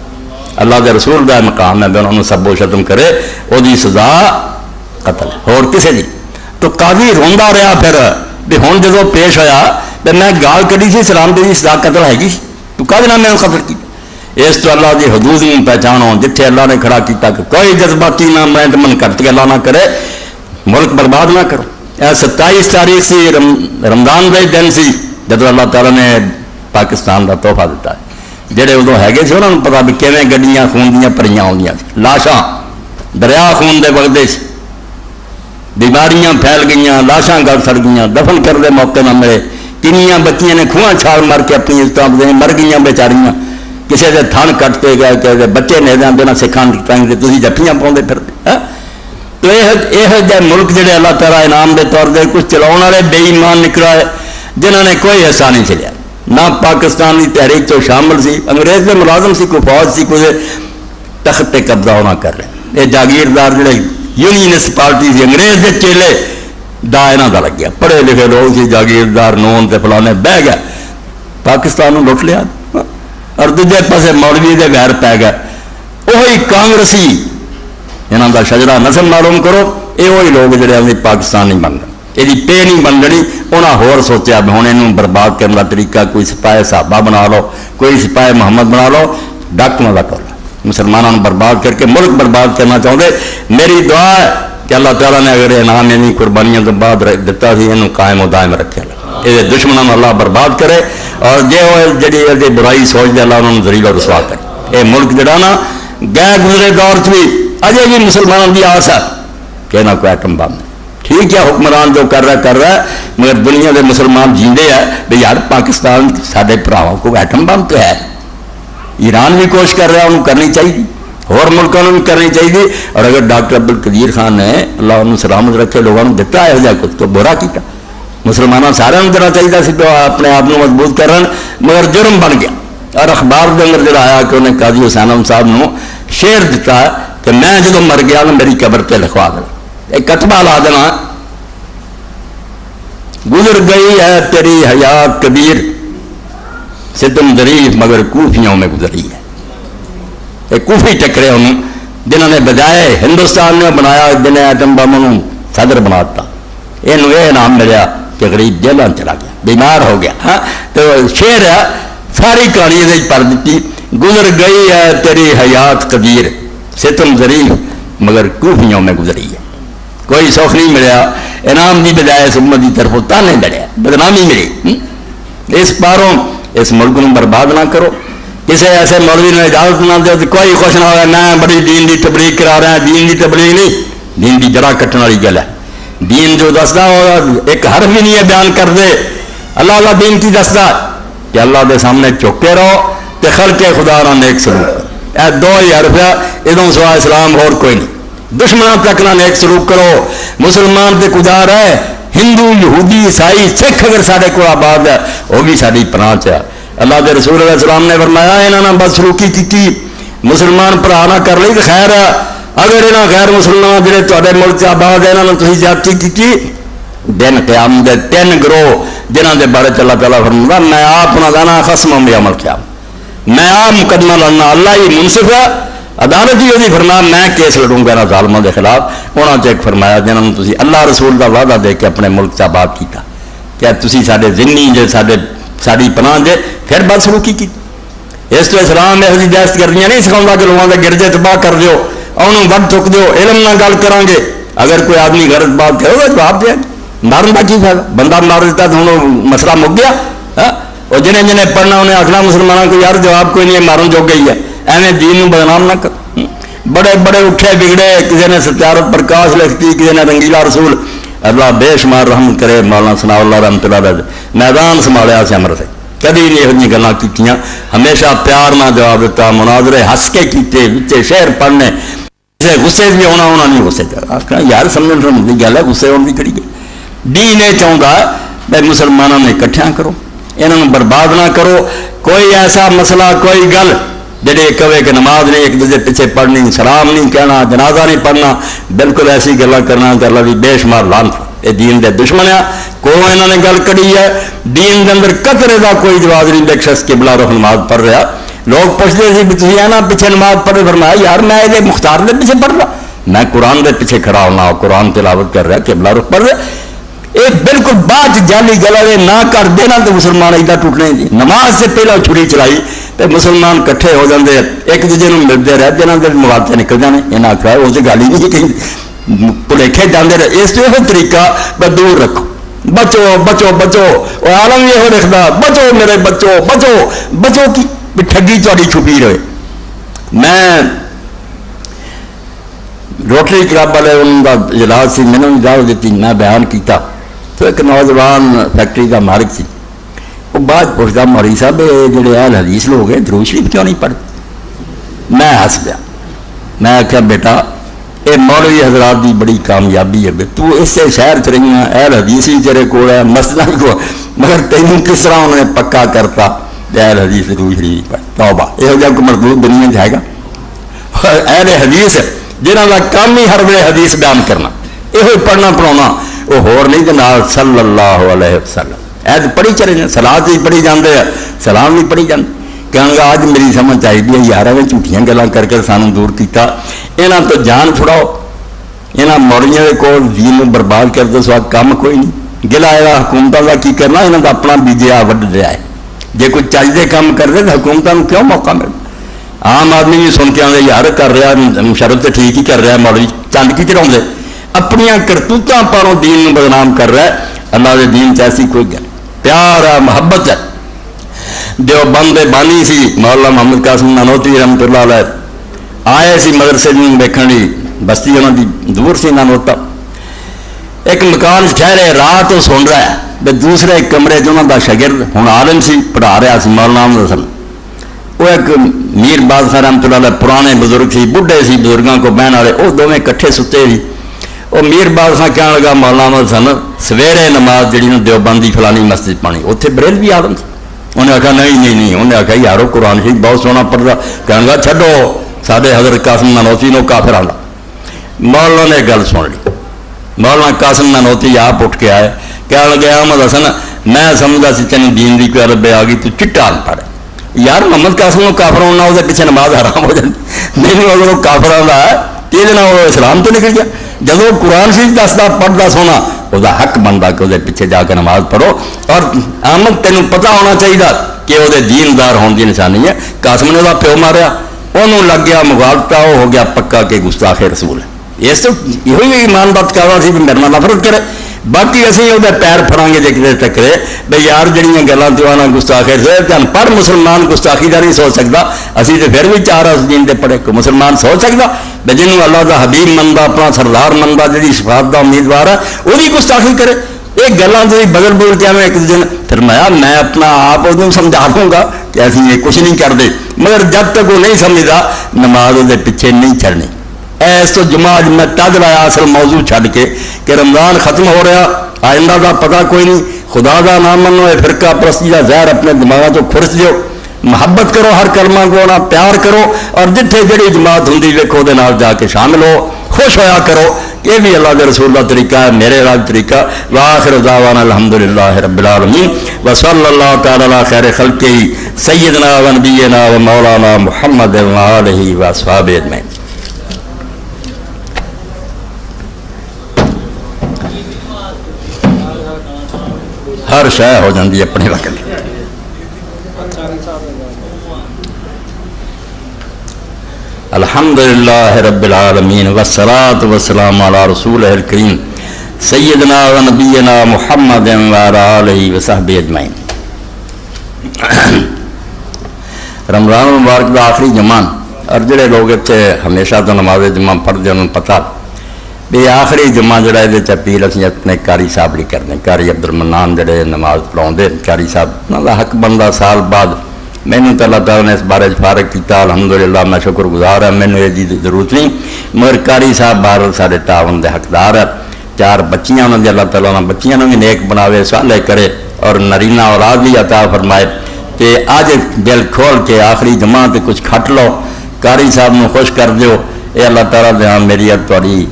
اللہ دے رسول دا مقام ہے انہوں نے سب و شتم کرے وہ دی سزا قتل ہے اور کسی دی تو قاضی روندا رہا پھر بھی ہوں جدو پیش ہویا تو میں گال کری سی اسلام دی سزا قتل ہے گی تو قاضی نے میں نے قتل کی اس تو اللہ دی حدود میں پہچانو جتھے اللہ نے کھڑا کیتا کہ کوئی جذباتی نہ من کرتے اللہ نہ کرے ملک برباد نہ کرو 27 تاریخ سی رمضان دے دن سی جدو اللہ تعالیٰ نے پاکستان کا تحفہ دیتا ہے جہے ادو ہے سی انہوں نے پتا بھی کیویں گڈیاں خون دیا پریاں آدی لاشاں دریا خون دے وگدے بیماریاں پھیل گئی لاشاں گل سڑ گئی دفن کرنے موقع نہ ملے کنیاں بچیاں نے کھواں چھال مار کے اپنی عزت مر گئی بیچاریاں کسی کے تھن کٹتے گئے کسی بچے نے دینا سکھان ٹائم تھی جفیاں پاؤں پھرتے تو یہ جہ ملک جڑے اللہ تعالیٰ انعام دے طور دے کچھ چلاؤ والے بے ایمان نکلا ہے جنہوں نے کوئی حصہ نہیں چلیا نہ پاکستان کی تحریک تو شامل سی انگریز کے ملازم سی کوئی فوج سی کوئی تخت پہ قبضہ نہ کر رہے یہ جاگیردار جڑے یونینسٹ پارٹی سی انگریز کے چیلے دا یہاں کا لگ گیا پڑھے لکھے لوگ سی جاگیردار نون تے فلانے بہ گیا پاکستان لٹ لیا اور دوجے پاسے مولوی دے غیر پی گئے وہی کانگریسی یہاں کا شجرا نسل معلوم کرو یہ وہی لوگ جڑے پاکستان نہیں بن گئے یہ پے نہیں بن جنی انہیں ہور سوچا بھی ہوں یہ برباد کرنے کا طریقہ کوئی سپاہی صحابہ بنا لو کوئی سپاہی محمد بنا لو ڈاکوؤں کا ٹولا مسلمانوں برباد کر کے ملک برباد کرنا چاہتے میری دعا ہے کہ اللہ تعالیٰ نے اگر انعام انہیں قربانیاں تو بعد دیتا سی یہ قائم و دائم رکھے یہ دشمنوں اللہ برباد کرے اور جی برائی سوچ دے اللہ انہوں نے ذریعہ رسوا کرے یہ ملک جڑا نا گئے گزرے دور بھی اجے بھی مسلمانوں کی آس ہے کہ نہ کوئی ایٹم بم ٹھیک ہے حکمران جو کر رہا ہے مگر دنیا کے مسلمان جیندے ہیں بھائی یار پاکستان سارے بھراؤں کو ایٹم بم تو ہے ایران بھی کوشش کر رہا ہے انہوں کرنی چاہیے اور ملکوں بھی کرنی چاہیے اور اگر ڈاکٹر عبد القدیر خان نے اللہ انہوں سلامت رکھے لوگوں نے دتا ہے کچھ تو برا کیا مسلمانوں سارے دینا چاہیے سی تو اپنے آپ کو مضبوط کرن مگر جرم بن گیا اور اخبار کے اندر جڑا آیا کہ انہیں قاضی حسین احمد صاحب نے شعر دیتا ہے کہ میں جب مر گیا نا میری قبر پہ لکھوا دینا ایک کتبہ لا دینا گزر گئی ہے تیری حیات کبیر ستم ظریف مگر کوفیوں میں گزری ہے ایک کوفی ٹکرے انہوں جنہوں نے بجائے ہندوستان نے بنایا جنہیں ایٹم بم انہوں صدر بنا دیتا یہ انعام ملیا کہ غریب جیلوں چلا گیا، بیمار ہو گیا. ہاں تو شعر ہے، ساری کہانی یہ پڑھ دیتی. گزر گئی ہے تیری حیات قدیر، ستم ظریف مگر کوفیوں میں گزری ہے. کوئی سوکھ نہیں ملیا، انعام کی بجائے اس امت کی طرف تانے لڑیا، بدنامی ملی. اس پاروں اس ملک کو برباد نہ کرو. کسی ایسے مولوی نے اجازت نہ دو تو کوئی خوش نہ ہوا میں بڑی دین کی تبلیغ کرا رہا. دین کی تبلیغ نہیں، دین کی جڑا کٹن والی گل ہے. دین جو دستا وہ ایک حرف بھی نہیں ہے بیان کر دے. اللہ کا دین کی دستا کہ اللہ کے سامنے چوکے رہو تو خلق خدا نہ نیک سلوک. اے دو ہی حرف ہے، ادوں سوا اسلام اور کوئی نہیں. دشمنوں تک نہ نیک سلوک کرو. مسلمان تے گزار ہے، ہندو یہودی عیسائی سکھ اگر سارے کو آباد ہے وہ بھی ساری پناہ ہے. اللہ کے رسول علیہ السلام نے فرمایا یہاں نے بدسلوکی کی مسلمان بھرا نہ کر لی تو خیر ہے. اگر یہاں غیر مسلمان جڑے تے ملک آباد ہے یہاں نے تھی زیادتی کی دن قیامت دے 3 گروہ جنہوں کے بارے اللہ تعالیٰ فرماتا میں آپ نہ لانا خصم بھی عمل کیا، میں آپ مقدمہ لڑنا. اللہ ہی منصف ہے، عدالت ہی وہی فرمایا میں کیس لڑوں گا ظالموں کے خلاف. انہوں نے ایک فرمایا جنہوں نے تھی اللہ رسول کا وعدہ دے کے اپنے ملک سے آباد کیا. کیا تھی سارے ذمہ جے ساری پناہ دے پھر بدسلوکی کی. اس تو اسلام یہ جی دہشت گردیاں نہیں سکھاؤں کہ لوگوں کے گرجے تباہ کر دیو، انہوں وقت چک دیو، علم نہ گل کریں گے. اگر کوئی آدمی غلط بات کرے گا جواب دے مارن کا کی فائدہ. بندہ مار دیتا تو ہوں مسئلہ مک گیا. اور جنہیں جنہیں پڑھنا انہیں آخنا مسلمانوں کو یار جواب کوئی نہیں ہے مارن جو گئی ہے. ایویں دین کو بدنام نہ کر. بڑے بڑے اٹھے بگڑے، کسی نے ستیارت پرکاش لکھتی، کسی نے رنگیلا رسول. اللہ بے شمار رحم کرے مولانا ثناء اللہ رحمۃ اللہ علیہ میدان سنبھالیا سے امر سے کدی نہیں یہ گلیں کی. ہمیشہ پیار نہ جواب دیتا، مناظرے ہس کے کیتے، بچے شعر پڑھنے. کسی غصے بھی ہونا نہیں غصے آخنا یار سمجھنے سمجھنے گل ہے غصے ہونے کی کڑی گئی. دین یہ چاہتا بھائی مسلمانوں نے اکٹھا کرو، انہوں برباد نہ کرو. کوئی ایسا مسئلہ کوئی گل جڑے کہے کہ نماز نہیں ایک دوسرے پیچھے پڑھنی، سلام نہیں کہنا، جنازہ نہیں پڑھنا، بالکل ایسی گلا کرنا کہ اللہ بھی بے شمار لعنت. یہ دین دے دشمن ہے. کوئی انہوں نے گل کری ہے دین کے اندر قطرے کا کوئی جواز نہیں. ایک شخص قبلہ رخ نماز پڑھ رہا، لوگ پوچھتے تھے بھی تھی نا پیچھے نماز پڑھے. فرمایا یار میں یہ مختار کے پیچھے پڑھ رہا، میں قرآن کے پیچھے کھڑا ہونا، قرآن تلاوت کر رہا، قبلہ رخ پڑھ رہا. یہ بالکل بعد جعلی گلا نہ کر دینا تو مسلمان ادھر ٹوٹنے. نماز سے پہلے چھری چلائی تو مسلمان کٹھے ہو جاتے، ایک دوسرے کو ملتے رہے، جنہوں کے مواقع نکل جانے. یہاں آخر اس گل ہی نہیں کہ بھلیکے جانے رہے. اس یہ طریقہ بس دور رکھو، بچو بچو بچو. اور عالم یہ لکھتا بچو میرے بچو بچو بچو کی ٹھگی تاری چھپی رہے. میں روٹری کلب والے انہوں کا اجلاس سی، میں نے اجازت دیتی، میں بیان کیتا تو ایک نوجوان فیکٹری کا مالک سی. وہ بعد پوچھتا مولوی صاحب جڑے اہل حدیث لوگ ہیں درود شریف کیوں نہیں پڑھتے؟ میں ہس پیا. میں آخیا بیٹا یہ مولوی حضرات کی بڑی کامیابی ہے، تو اس سے شہر چ رہی ہیں، اہل حدیث ہی تیرے کول ہے، مسئلہ کو مگر تینوں کس طرح انہوں نے پکا کرتا اہل حدیث درود شریف پڑھ. توبہ یہ جب مردود دنیا جائے گا. اہل حدیث جنہوں کا کام ہی ہر ویلے حدیث بیان کرنا، یہ پڑھنا پڑھانا، وہ ہور نہیں تو صلی اللہ علیہ وسلم ایت پڑھی چلے جائیں. سلاد بھی پڑھی جاتے ہیں، سلام بھی پڑھی جاتے. کہوں گا اج میری سمجھ آئی ہے یار میں جھوٹیاں گلیں کر کے سانوں دور کیتا. یہاں تو جان چھڑاؤ. یہاں موڑیاں کے کول دین کو برباد کر دو سوا کام کوئی نہیں. گلا ہے حکومتوں کا کی کرنا، یہاں کا اپنا بیجیا وڈ رہا ہے. جے کوئی چجتے کام کر دے تو حکومتوں کو کیوں موقع ملتا؟ عام آدمی بھی سن کے آتے یار کر رہا شرط تو ٹھیک ہی کر رہا، مولوی چند کی چڑھا اپنی کرتوتاں پاروں دین کو بدنام کر رہا ہے. اللہ کے دین ایسی کوئی گل پیار ہے، محبت ہے. جو بند بانی سی مولانا محمد قاسم نانوتوی رحمۃ اللہ علیہ آئے سی مدرسے ویکھن لی، بستی انہوں کی دور سی نانوتا. ایک مکان ٹھہرے رات وہ سن رہا ہے، دوسرے کمرے انہوں کا شاگرد ہوں عالم سی پڑھا رہا سی مولانا محمد حسن. وہ ایک میر بادشاہ رحمۃ اللہ علیہ پرانے بزرگ سی، بڑھے سی، بزرگوں کو بہن والے، وہ دونوں کٹھے ستے سی. وہ میر بادشاہ کہنے لگا مولانا محمد حسن سویرے نماز جی دیوبند کی فلانی مسجد پانی، اتنے بریل بھی عالم سی. انہیں آخیا نہیں نہیں نہیں، انہیں آخیا یارو قرآن شریف بہت سونا پڑھتا. کہنے لگا چھڈو سارے حضرت قاسم نانوتوی نو کافر آنا. مولانا نے گل سن لی. مولانا قاسم نانوتوی آپ اٹھ کے آئے، کہنے لگے احمد حسن میں سمجھتا سی تین دین کی کوئی ربے آ گئی، تو چٹا ان پڑھ. یار محمد قاسم کو کافر ہونا وہ پیچھے نماز حرام ہو جاتی. نہیں اگر وہ کافر آتا ہے یہ اسلام تو نکل گیا. جدو قرآن شریف دستا پڑھتا سونا وہ حق بنتا کہ وہ پیچھے جا کے نماز پڑھو. اور احمد تینوں پتہ ہونا چاہیے کہ وہ دیندار ہونے کی نشانی ہے. قاسم نے وہ پیو ماریا, انہوں لگ گیا مغالطہ, وہ ہو گیا پکا کہ گستاخ رسول ہے. اس تو یہ ایمان بات کر رہا سی بھی میرے نال نفرت کرے. باقی اسی وہ پیر پھڑاں گے جی کسی ٹکرے بھائی یار جہاں گلوں تو آنا گستاخی سے پر مسلمان گستاخی کا نہیں سوچ سکتا. اسی تو پھر بھی چار اس دین دے پڑھے کوئی مسلمان سوچ سکتا بھائی جنہوں اللہ دا حبیب منتا اپنا سردار منتا جی شفاعت دا امیدوار ہے وہی گستاخی کرے. یہ گلوں سے بدل بول کے میں ایک دن فرمایا میں اپنا آپ وہ سمجھا دوں گا کہ اسی یہ کچھ نہیں کرتے, مگر جب تک وہ نہیں سمجھتا نماز وہ پیچھے نہیں چڑھنی. ایس تو جمعہ میں تد لایا اصل موضوع چھڈ کے کہ رمضان ختم ہو رہا, آئندہ کا پتہ کوئی نہیں. خدا کا نام منو, یہ فرقہ پرستی کا زہر اپنے دماغوں تو کھرچ دیو. محبت کرو ہر کلمہ کو نہ پیار کرو, اور جتھے جڑی جماعت ہوں ویکھو دے نال جا کے شامل ہو, خوش ہویا کرو. یہ بھی اللہ کے رسول کا طریقہ ہے, میرے راج طریقہ. وآخر دعوانا الحمدللہ رب العالمین وصلی اللہ تعالی علی خیر خلقہ سیدنا و نبینا و مولانا محمد و آلہ و اصحابہ اجمعین. ہر شے ہو جاتی ہے اپنے وقت. الحمدللہ رب العالمین والصلاة والسلام علی رسولہ الکریم سیدنا و نبینا محمد و آلہ و صحبہ اجمعین. رمضان المبارک کا آخری جمعہ, اور جڑے لوگ اتنے ہمیشہ تو نماز جمعہ پڑھتے انہوں پتہ بھی آخری جمعہ جڑا یہ اپیل اسی اپنے قاری صاحب لی کرنے. قاری عبدالمنان جڑے نماز پڑھاؤندے قاری صاحب انہوں کا حق بنتا سال بعد. مینوں تو اللہ تعالیٰ نے اس بارے فارغ کیا, الحمدللہ میں شکر گزار ہوں. مینوں یہ چیز ضرورت نہیں, مگر قاری صاحب بہرحال سارے تعاون دے حقدار ہے. 4 بچیاں انہوں نے اللہ تعالیٰ نے بچیاں بھی نیک بناوے, صالح کرے, اور نرینہ اولاد بھی عطا فرمائے. کہ اج دل کھول کے آخری جمعہ تے کچھ کھٹ لو, قاری صاحب نو خوش کر دیو. اے اللہ تعالیٰ دے ہاں میری تھوڑی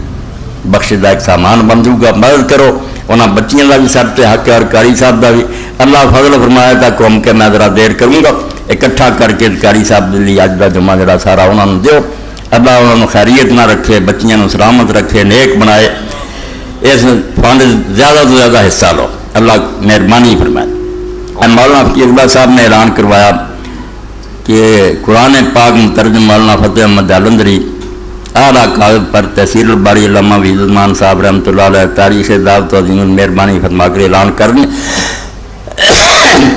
بخش کا ایک سامان بن جاؤ گا. مدد کرو, انہاں بچیاں کا بھی سر تے حق ہے اور قاری صاحب کا بھی. اللہ فضل فرمایا تھا قوم کے میں ذرا دیر کروں گا, اکٹھا کر کے قاری صاحب لیے اج کا جمعہ جڑا سارا انہوں نے دیو. اللہ انہوں نے خیریت نہ رکھے, بچیاں نو سلامت رکھے, نیک بنائے. اس فنڈ زیادہ تو زیادہ حصہ لو, اللہ مہربانی فرمائے. مولانا فقیر اللہ صاحب نے اعلان کروایا کہ قرآن پاک مترجم مولانا فتح احمد جالندری اعلیٰ کاغذ پر تحصیل الباری علامہ وحید الرحمان صاحب رحمۃ اللہ علیہ تاریخ دعوت عظیم مہربانی فرما کر اعلان کرنے.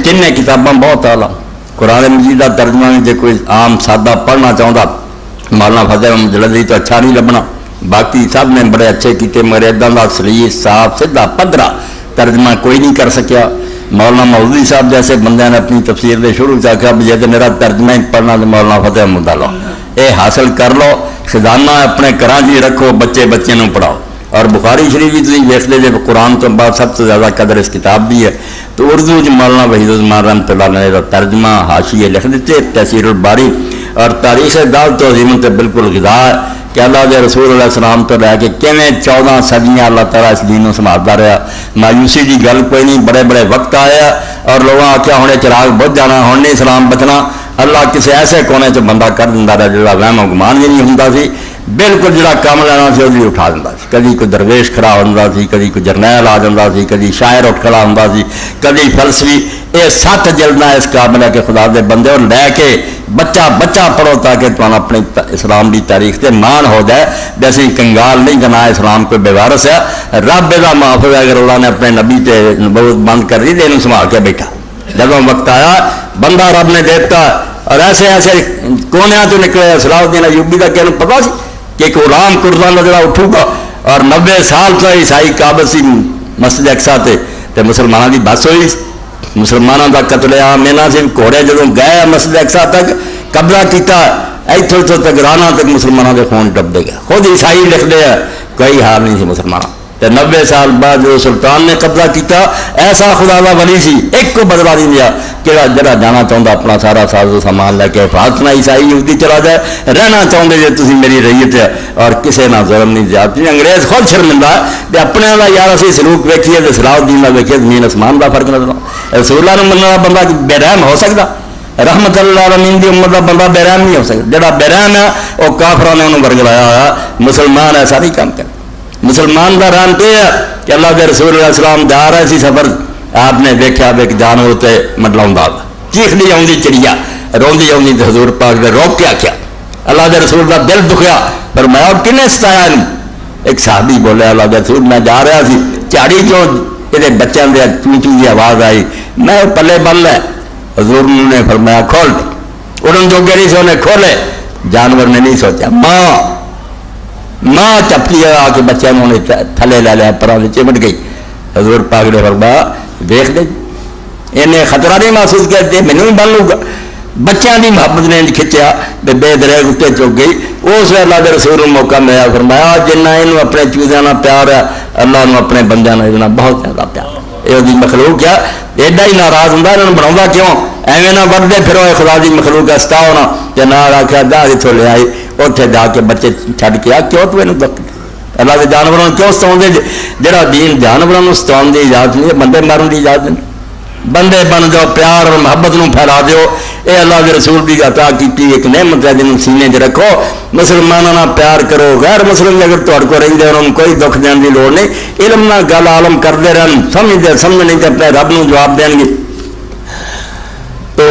تین کتاباں بہت اعلیٰ قرآن مجید کا ترجمہ میں جے کوئی عام سادہ پڑھنا چاہتا مولانا فتح احمد جالندری تو اچھا نہیں لبنا. باقی سب نے بڑے اچھے کیتے, مگر ادا کا سلیس صاف سیدھا پدرا ترجمہ کوئی نہیں کر سکیا. مولانا مودودی صاحب جیسے بندے نے اپنی تفسیر دے شروع سے آخیا بھی جی میرا ترجمہ ہی پڑھنا تو مولانا فتح احمد لو, یہ حاصل کر لو. خزانہ اپنے گھراں جی رکھو, بچے نوں پڑھاؤ. اور بخاری شریف بھی تھی ویستے جب قرآن تو بعد سب سے زیادہ قدر اس کتاب بھی ہے. تو اردو مولانا وحید الرحمان رحمۃ اللہ علیہ ترجمہ حاشیے لکھ دیتے, تحصیل الباری اور تاریخ دعوت عظیم تے بالکل غذا ہے کہ اللہ کے رسول علیہ السلام تو لے کے کیویں 14 صدیاں اللہ تعالیٰ اس دین کو سنبھالتا رہا. مایوسی کی گل کوئی نہیں, بڑے بڑے وقت آیا اور لوگوں آخیا ہوں چراغ بجھ جانا, ہوں نہیں اسلام بچنا. اللہ کسی ایسے کونے چ بندہ کر دینا رہا جا وہم و گمان بھی نہیں ہوں سی, بالکل جڑا کام لینا سی وہ اٹھا دینا سی. کدی کوئی درویش کھڑا ہوتا سی, کدی کوئی جرنیل آ جاتا سی, کدی شاعر اٹھ کھڑا ہوتا سی, کدی فلسفی. یہ 7 جلداں اس قابل ہے کہ خدا دے بندے اور لے کے بچہ پڑھو تاکہ تمہیں اپنے اسلام کی تاریخ سے مان ہو جائے. جیسے کنگال نہیں کرنا اسلام کوئی بے وارث ہے, رب دا محافظ ہے. اگر اللہ نے اپنے نبی تے نبوت بند کر دی تو یہ سنبھال کے بیٹھا. جب وقت آیا بندہ رب نے دیتا, اور ایسے ایسے کونیا تو نکلے. صلاح الدین ایوبی کا کہنا پتا سی کہ ایک غلام کردان کا جڑا اٹھو گا, اور 90 سال تو عیسائی قابض سی مسجد اقصا تے مسلمانوں کی بس ہوئی. مسلمانوں کا قتل عام اینا سے گھوڑے جدوں گئے مسجد اقصا تک قبضہ کیتا, اتوں تک رانا تک مسلمانوں کے خون ڈبدے گئے. خود عیسائی لکھتے ہیں کوئی حال نہیں سی مسلمانوں. 90 سال بعد جو سلطان نے قبضہ کیتا, ایسا خدا کا ولی سی, ایک کو بدلا نہیں دیا کہ جڑا جانا چاہتا اپنا سارا ساز و سامان لے کے حفاظت نہ عیسائی یہودی چلا جائے. رہنا چاہتے جی تھی میری رعیت ہے, اور کسی نہ ظلم نہیں زیادتی. انگریز خود شرمندہ ہے کہ اپنے کا یار اسی سلوک ویکھیے تو صلاح الدین کا ویکھیے زمین آسمان کا فرق نظر. رسول اللہ نے مننے والا بندہ بے رحم ہو سکتا؟ رحمت اللہ عالمین دی امت کا بندہ بے رحم نہیں ہو سکتا. جڑا بے رحم ہے وہ کافروں نے انہوں برگلایا ہوا, مسلمان ایسا نہیں کام کرتا. مسلمان کا رن تو یہ ہے کہ اللہ کے رسول علیہ السلام جا رہے سی سفر, آپ نے دیکھا ایک جانور تے منڈلا چیختی آؤں چڑیا روندی آؤں تو حضور پاک نے روک کے آخیا, اللہ کے رسول کا دل دکھیا, پر میں کنے ستایا ایک صحابی بولے اللہ کے رسول میں جا رہا سی جھاڑی چوں یہ بچوں کے چوں چوں کی آواز آئی, میں پلے بن لے, حضور نے فرمایا کھول دے, اڑن جو گری سے انہیں کھولے, جانور نے نہیں سوچا ماں چپکی آ کے بچوں نے تھلے لے لیا پرا چمٹ گئی. حضور پاک نے فرمایا دیکھ دے, انہیں خطرہ نہیں محسوس کیا مینو بھی بن لوں گا. بچوں کی محبت نے کھچیا بے دریغ اتنے چک گئی. اس ویلے اللہ کے رسول کو موقع ملا, فرمایا جنہ یہ اپنے چوزوں کا پیار ہے اللہ نے اپنے بندوں کا بہت زیادہ پیار ہے. یہ مخلوق کیا ایڈا ہی ناراض ہوں انہوں نے بنا کیوں ایویں نہ بڑھتے پھر وہ خدا کی مخلوق کا ستا ہونا جی نہ آخیا جا اتوں لے آئی اتنے جا کے بچے چھڈ کے آ کیوں تو یہ دکھ اللہ کے جانوروں کیوں ستا جہاں دین جانوروں ستا کی اجازت نہیں, بندے مارن کی اجازت نہیں. بندے بن جاؤ, پیار اور محبت نو پھیلا دیو. یہ اللہ کے رسول کی عطا کی ایک نعمت ہے جنہوں سینے 'چ رکھو. مسلمانوں پیار کرو, غیر مسلم اگر تہاڈے کول رہندے انہوں کوئی دکھ دین کی لوڑ نہیں. علم نہ گل عالم کرتے رہن, سمجھ نہیں تو اپنے رب نو جواب دین گے. تو